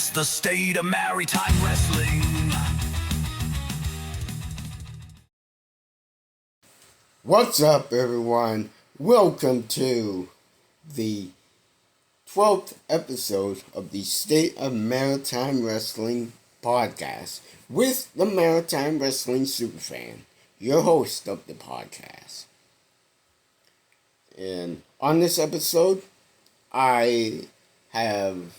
It's the State of Maritime Wrestling. What's up, everyone? Welcome to the 12th episode of the State of Maritime Wrestling podcast with the Maritime Wrestling Superfan, your host of the podcast. And on this episode, I have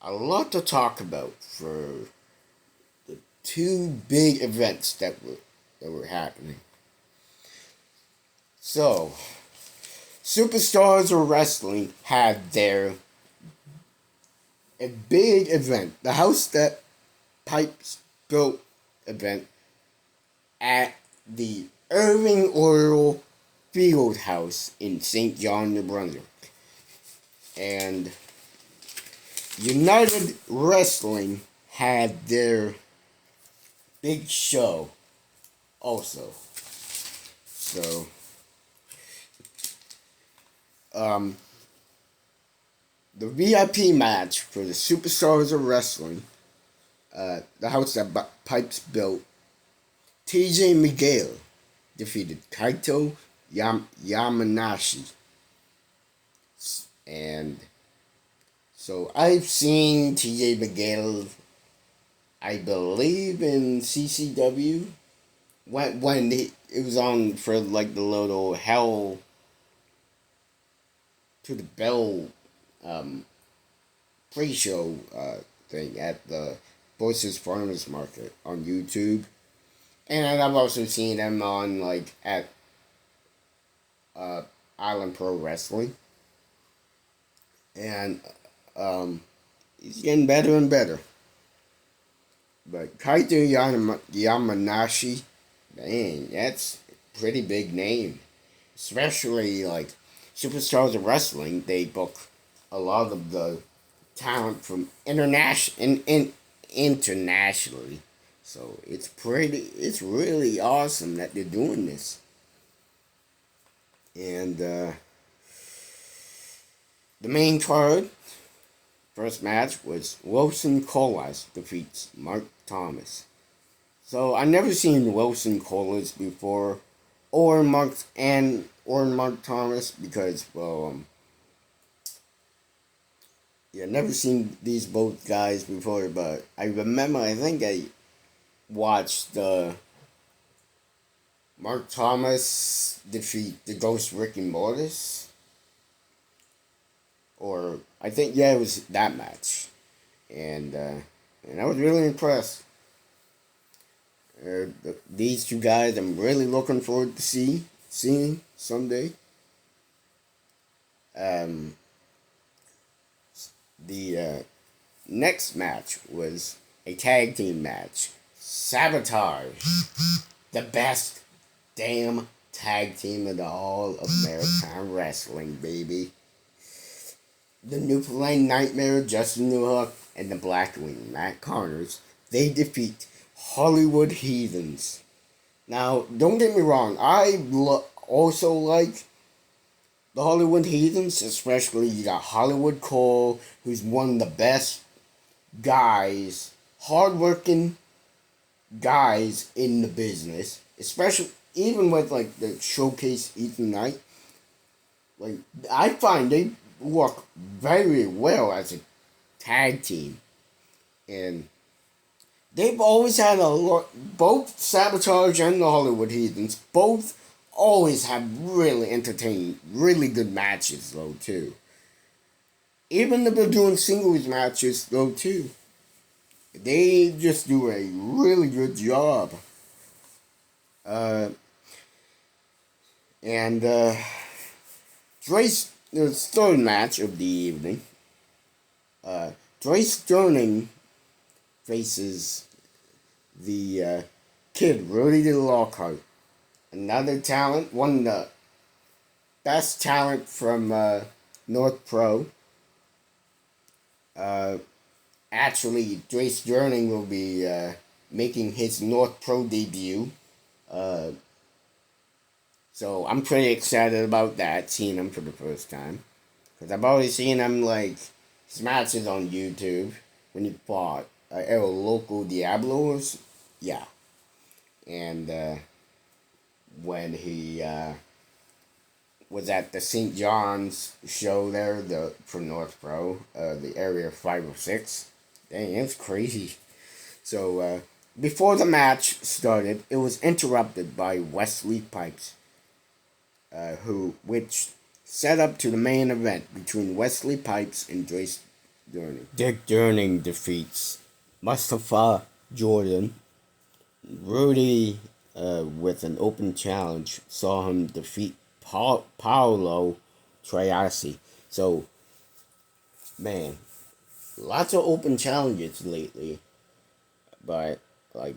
a lot to talk about for the two big events that were happening. So, Superstars of Wrestling had a big event, the House That Pipes Built event at the Irving Oil Field House in St. John, New Brunswick. And United Wrestling had their big show also. So, the VIP match for the Superstars of Wrestling, the House That Pipes Built, TJ Miguel defeated Kaito Yamanashi. And so I've seen TJ Miguel, I believe, in CCW when it was on for like the little Hell to the Bell pre-show thing at the Boyette's Farmers Market on YouTube. And I've also seen him on like at Island Pro Wrestling. And he's getting better and better. But Kaito Yamanashi, dang, that's a pretty big name. Especially like Superstars of Wrestling, they book a lot of the talent from internationally. So it's really awesome that they're doing this. And the main card, first match, was Wilson Colas defeats Mark Thomas. So I never seen Wilson Colas before, or Mark Thomas, because never seen these both guys before. But I remember, I think I watched Mark Thomas defeat the Ghost Ricky Mortis. Or I think it was that match, and I was really impressed. These two guys, I'm really looking forward to seeing someday. The next match was a tag team match. Sabotage, the best damn tag team in all of Maritime Wrestling, baby. The Newfoundland Nightmare, Justin Newhook, and the Blackwing, Matt Connors, they defeat Hollywood Heathens. Now, don't get me wrong, I also like the Hollywood Heathens, especially you got Hollywood Cole, who's one of the best guys, hardworking guys in the business, especially even with like the Showcase Ethan Knight. Like, I find they work very well as a tag team, and they've always had both Sabotage and the Hollywood Heathens both always have really entertaining, really good matches though too. Even if they're doing singles matches though too, they just do a really good job. Draice, the third match of the evening, Draice Durning faces the kid, Rudy Lockhart. Another talent, one of the best talent from North Pro. Actually, Draice Durning will be making his North Pro debut. So I'm pretty excited about that, seeing him for the first time. Because I've always seen him, like, his matches on YouTube when he fought El Loco Diablos. Yeah. And when he was at the St. John's show there, for North Pro, the Area 506. Dang, it's crazy. So, before the match started, it was interrupted by Wesley Pipes, which set up to the main event between Wesley Pipes and Draice Durning. Dick Durning defeats Mustafa Jordan. Rudy, with an open challenge, saw him defeat Paolo Triasi. So, man, lots of open challenges lately. But, like,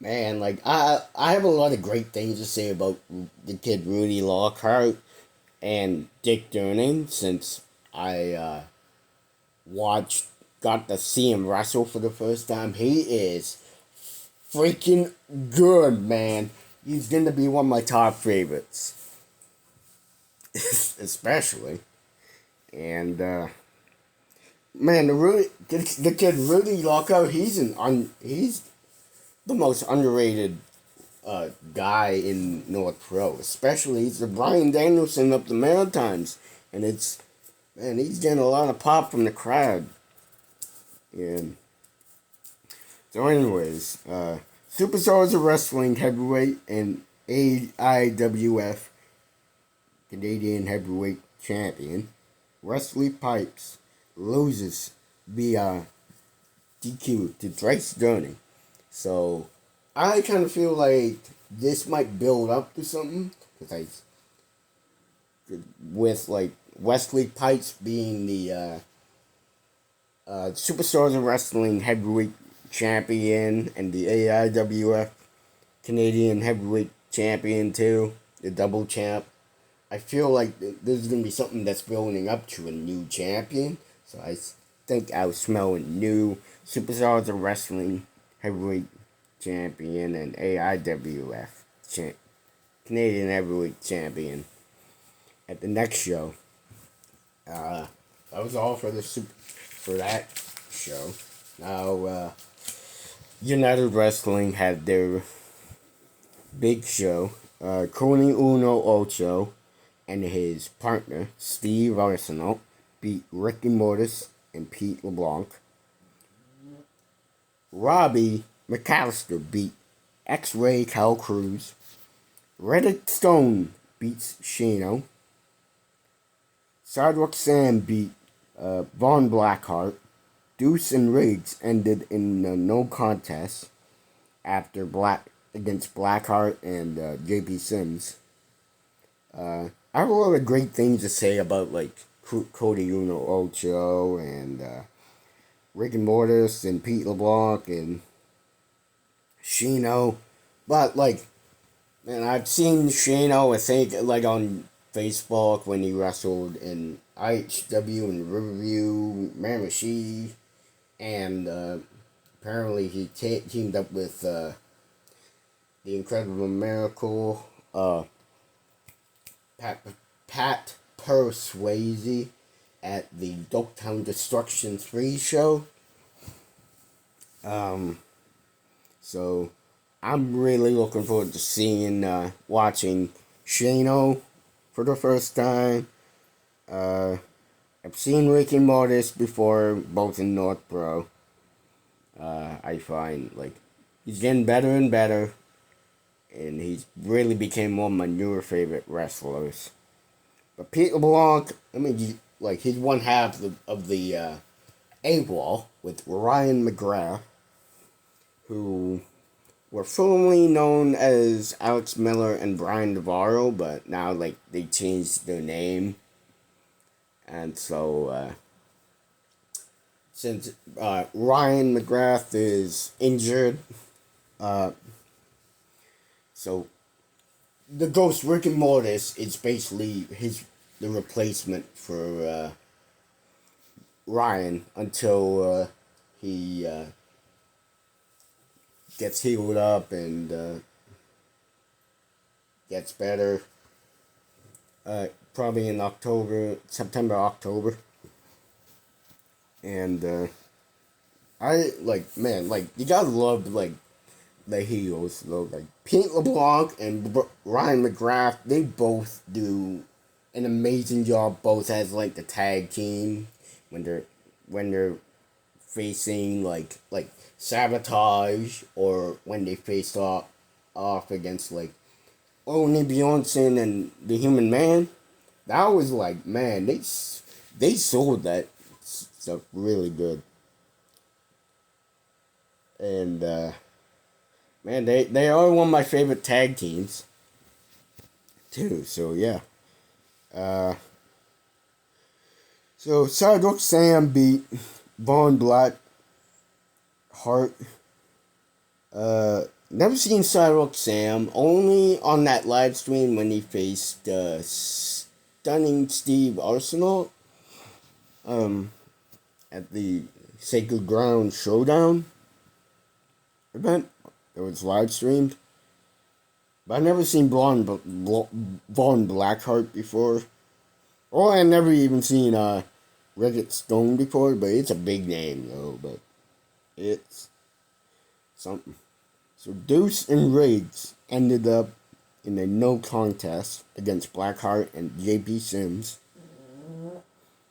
man, like, I have a lot of great things to say about the kid Rudy Lockhart and Dick Durning since I got to see him wrestle for the first time. He is freaking good, man. He's going to be one of my top favorites. Especially. And, man, the kid Rudy Lockhart, he's the most underrated guy in North Pro. Especially, he's the Brian Danielson of the Maritimes. And he's getting a lot of pop from the crowd. And so anyways, Superstars of Wrestling Heavyweight and AIWF Canadian Heavyweight Champion Wesley Pipes loses via DQ to Draice Durning. So I kind of feel like this might build up to something, because with like Wesley Pipes being the Superstars of Wrestling Heavyweight Champion and the AIWF Canadian Heavyweight Champion too, the double champ. I feel like there's going to be something that's building up to a new champion. So I think I'll smell a new Superstars of Wrestling Heavyweight Champion and AIWF Canadian Heavyweight Champion at the next show. That was all for that show. Now, United Wrestling had their big show. Coney Uno Ocho and his partner, Steve Arsenal, beat Ricky Mortis and Pete LeBlanc. Robbie McAllister beat X-Ray Cal Cruz. Reddick Stone beats Shano. Sidewalk Sam beat Von Blackheart. Deuce and Riggs ended in a no contest after against Blackheart and JP Sims. I have a lot of great things to say about like Cody Uno Ocho and Ricky Mortis and Pete LeBlanc and Shano. But like, man, I've seen Shano, I think, like on Facebook when he wrestled in IHW and Riverview, Miramichi, and apparently he teamed up with the Incredible Miracle, Pat Persuasi at the Doketown Destruction 3 show. So I'm really looking forward to watching Shano for the first time. I've seen Ricky Mortis before, both in North Pro. I find like he's getting better and better, and he's really became one of my newer favorite wrestlers. But Pete LeBlanc, I mean, he's one half of the A-Wall with Ryan McGrath, who were formerly known as Alex Miller and Brian Navarro, but now like they changed their name. And so since Ryan McGrath is injured, so the Ghost Ricky Mortis is basically the replacement for Ryan until he gets healed up and gets better. Probably in September, October. And I like, man, like, you gotta love like the heels though. Like Pete LeBlanc and Ryan McGrath, they both do an amazing job. Both as like the tag team when they're facing like Sabotage, or when they face off against like Oni Bjornsson and the Human Man. That was like, man, they sold that stuff really good. And man, they are one of my favorite tag teams too. So yeah. So Sidewalk Sam beat Von Black Hart. Never seen Sidewalk Sam. Only on that live stream when he faced Stunning Steve Arsenal. At the Sacred Ground Showdown event. It was live streamed. But I've never seen Von Blackheart before. Or I've never even seen Reddit Stone before, but it's a big name though, but it's something. So Deuce and Riggs ended up in a no contest against Blackheart and JP Sims.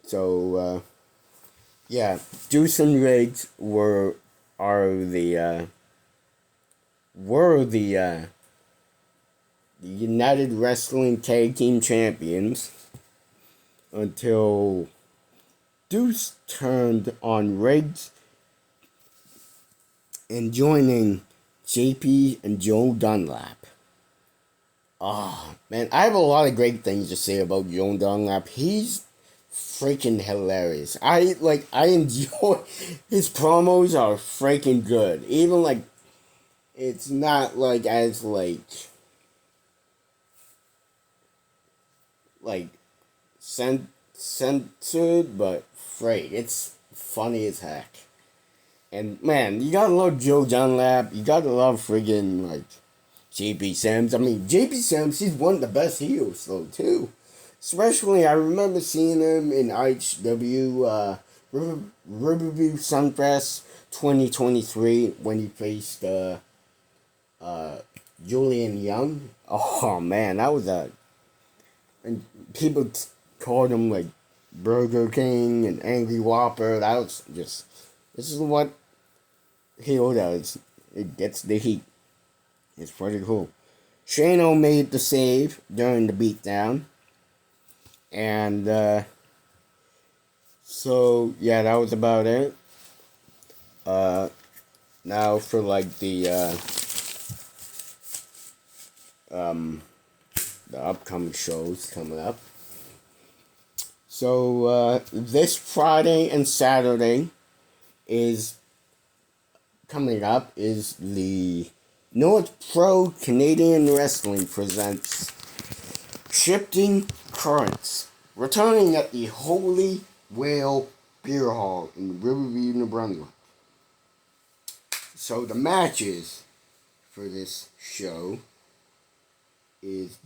So yeah, Deuce and Riggs were the United Wrestling Tag Team Champions until Deuce turned on Riggs and joining JP and Joe Dunlap. Oh, man, I have a lot of great things to say about Joe Dunlap. He's freaking hilarious. I enjoy his promos are freaking good. Even like, it's not like as like censored, but freight. It's funny as heck. And man, you gotta love Joe Dunlap. You gotta love friggin' like JP Sims. I mean, JP Sims, he's one of the best heels though too. Especially, I remember seeing him in IHW Riverview Sunfest 2023 when he faced Julian Young. Oh man, that was and people called him like Burger King and Angry Whopper. That was just, this is what heel does. It gets the heat. It's pretty cool. Shano made the save during the beatdown. And so yeah, that was about it. Now for like the upcoming shows coming up. So this Friday and Saturday is coming up is the North Pro Canadian Wrestling presents Shifting Currents, returning at the Holy Whale Beer Hall in Riverview, New Brunswick. So the matches for this show is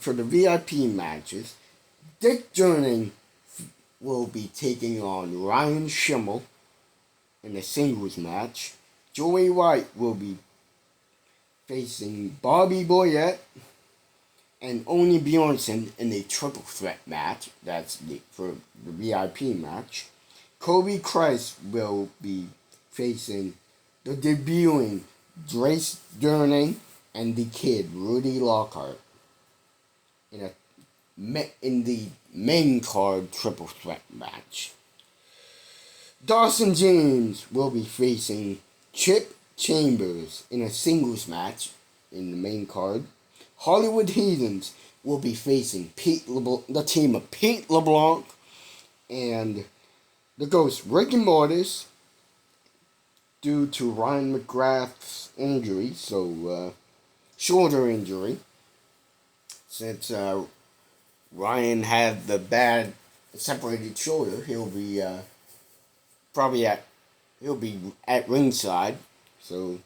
for the VIP matches. Dick Durning will be taking on Ryan Schimmel in a singles match. Joey White will be facing Bobby Boyette and Oni Bjornsson in a triple threat match. That's for the VIP match. Covey Christ will be facing the debuting Draice Durning and the kid Rudy Lockhart in the main card triple threat match. Dawson James will be facing Chip Chambers in a singles match in the main card. Hollywood Heathens will be facing the team of Pete LeBlanc and the Ghost Ricky Mortis due to Ryan McGrath's injury, shoulder injury. Since Ryan had the bad separated shoulder, he'll be at ringside. So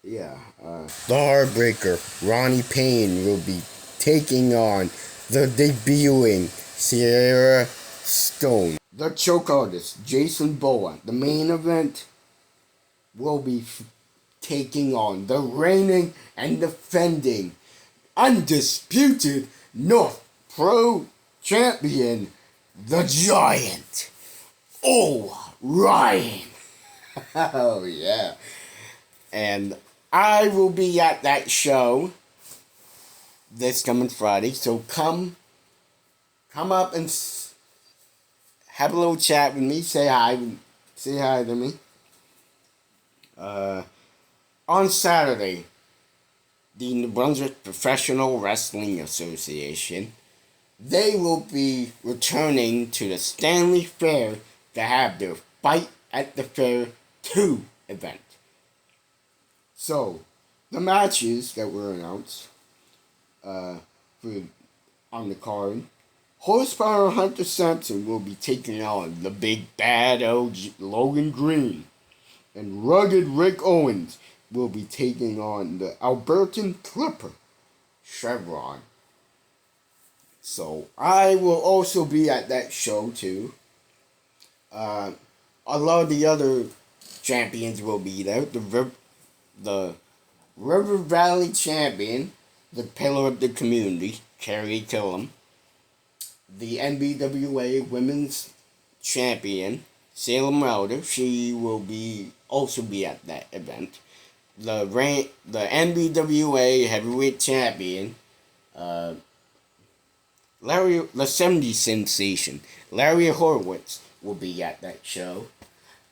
yeah, the Heartbreaker Ronnie Payne will be taking on the debuting Sierra Stone. the choke artist, Jason Boa. The main event will be taking on the reigning and defending undisputed North Pro champion, the Giant, Ryan. Oh, yeah. And I will be at that show this coming Friday, so come up and have a little chat with me. Say hi to me. On Saturday, the Brunswick Professional Wrestling Association, they will be returning to the Stanley Fair to have their Fight at the Fair 2 event. So, the matches that were announced on the card, Horsepower Hunter Sampson will be taking on the big bad Logan Green, and Rugged Rick Owens will be taking on the Albertan Clipper, Chevron. So I will also be at that show too. A lot of the other champions will be there. The River Valley champion, the pillar of the community, Kerry Killem. The NBWA women's champion, Salem Router, she will also be at that event. The NBWA heavyweight champion, the 70s sensation, Larry Horowitz, will be at that show.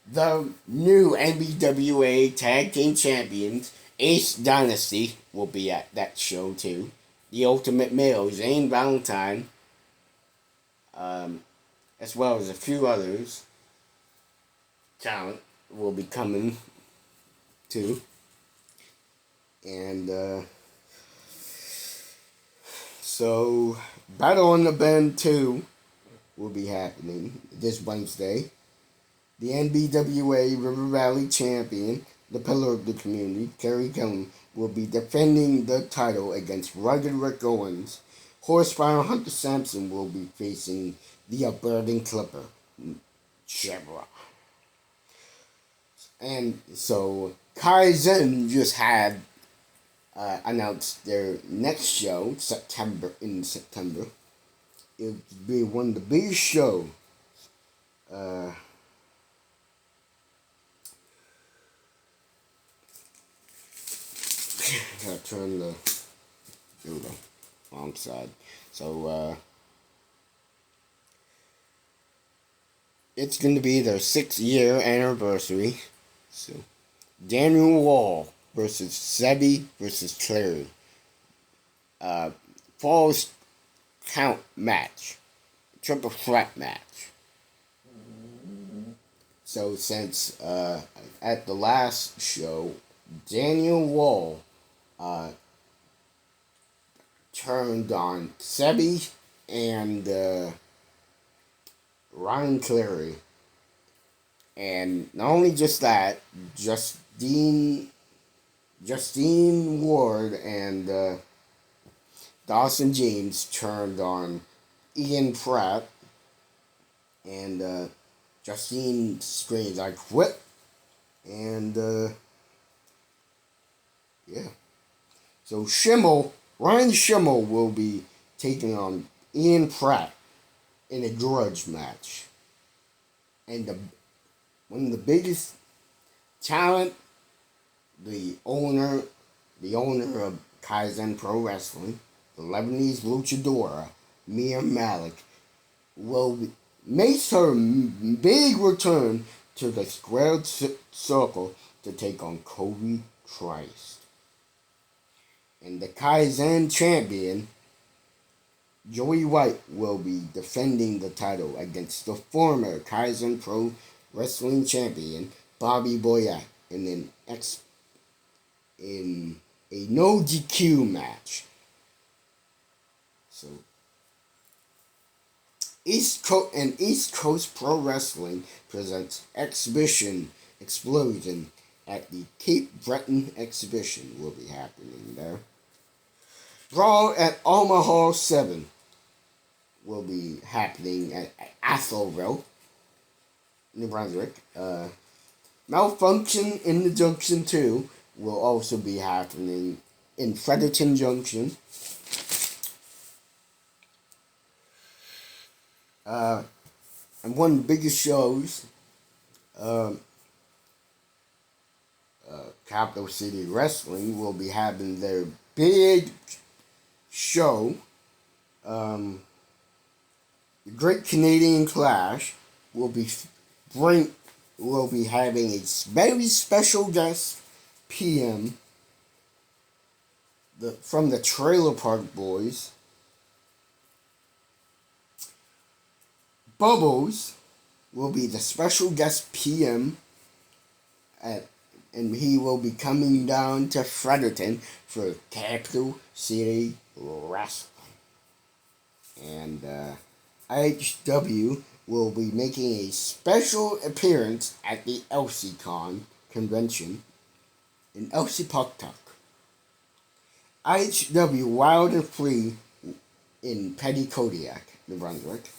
The new NBWA tag team champions, Ace Dynasty, will be at that show too. The Ultimate Male, Zane Valentine, as well as a few others, talent will be coming too. And so Battle on the Bend 2 will be happening this Wednesday. The NBWA River Valley champion, the pillar of the community, Kerry Killem, will be defending the title against Rugged Rick Owens. Horsepower Hunter Sampson will be facing the Albertan Clipper, Chevron. And so Kaizen just had announced their next show in September. It will be one of the biggest shows. Gotta turn the wrong side. So it's going to be their 6-year anniversary. So Daniel Wall versus Sebi versus Clary. Falls count match. Triple threat match. So since at the last show, Daniel Wall turned on Sebi and Ryan Clary. And not only just that, Justine Ward and Dawson James turned on Ian Pratt. And Justine screams, "I quit." And yeah. So Ryan Schimmel will be taking on Ian Pratt in a grudge match. And one of the biggest talent, the owner of Kaizen Pro Wrestling, the Lebanese luchadora, Mia Malik, makes her big return to the squared circle to take on Covey Christ. And the Kaizen champion, Joey White, will be defending the title against the former Kaizen Pro Wrestling champion, Bobby Boyette, in a no DQ match. So East Coast Pro Wrestling presents Exhibition Explosion at the Cape Breton Exhibition will be happening there. Brawl at Omaha 7 will be happening at Atholville. New Brunswick. Malfunction in the Junction 2 will also be happening in Fredericton Junction. And one of the biggest shows, Capital City Wrestling will be having their big show. The Great Canadian Clash will be having a very special guest PM from the Trailer Park Boys. Bubbles will be the special guest PM, and he will be coming down to Fredericton for Capital City Wrestling. And IHW will be making a special appearance at the LCCon convention in Elsipogtok. IHW Wild and Free in Petty Kodiak, New Brunswick.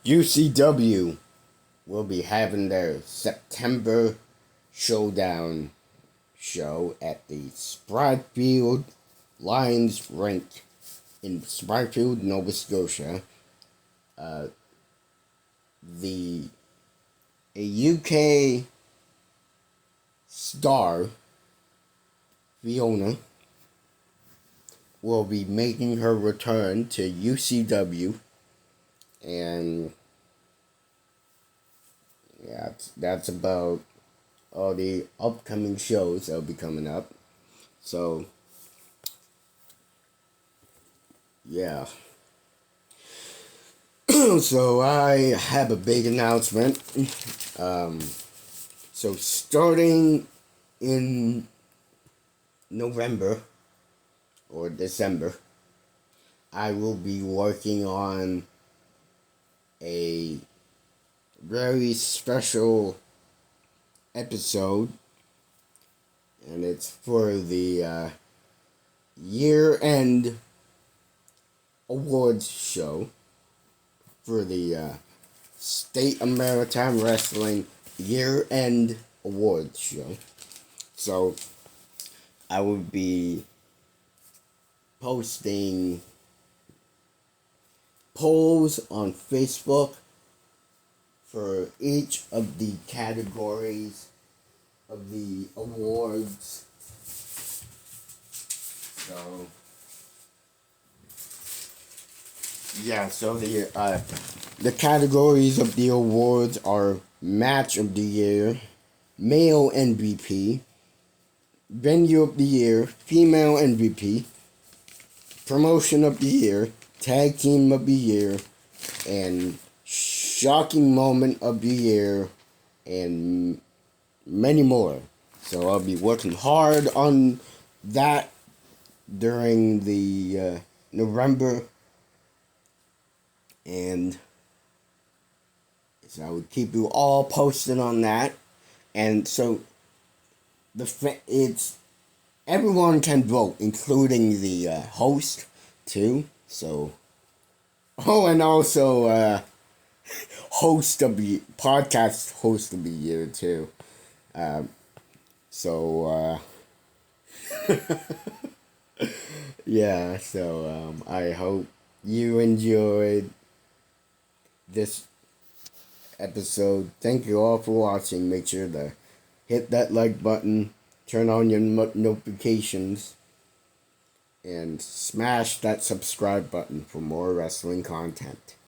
UCW will be having their September Showdown show at the Spryfield Lions Rink in Spryfield, Nova Scotia. A UK star, Fiona, will be making her return to UCW, and yeah, that's about all the upcoming shows that will be coming up. So, yeah. So I have a big announcement. So starting in November or December, I will be working on a very special episode, and it's for the year-end awards show for the State of Maritime Wrestling year-end awards show. So I will be posting polls on Facebook for each of the categories of the awards. So yeah, so the categories of the awards are Match of the Year, Male MVP, Venue of the Year, Female MVP, Promotion of the Year, Tag Team of the Year, and Shocking Moment of the Year, and many more. So I'll be working hard on that during the November, and so I will keep you all posted on that. And so it's everyone can vote, including the host too. So and also host of the podcast host of the year too. Yeah. So I hope you enjoyed this episode. Thank you all for watching. Make sure to hit that like button, turn on your notifications, and smash that subscribe button for more wrestling content.